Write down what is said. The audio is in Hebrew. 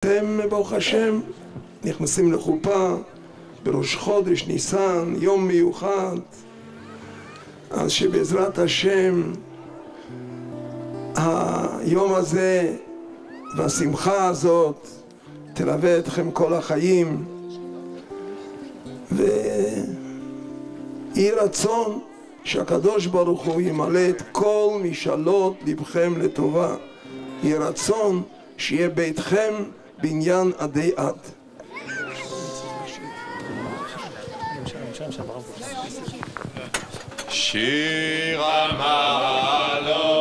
אתם ברוך השם נכנסים לחופה בראש חודש ניסן, יום מיוחד, אז שבעזרת השם היום הזה והשמחה הזאת תלווה אתכם כל החיים, ויהי רצון שהקדוש ברוך הוא ימלא את כל משאלות לבכם לטובה. יהי רצון שיהיה ביתכם בניין עדי עד. שיר המעלות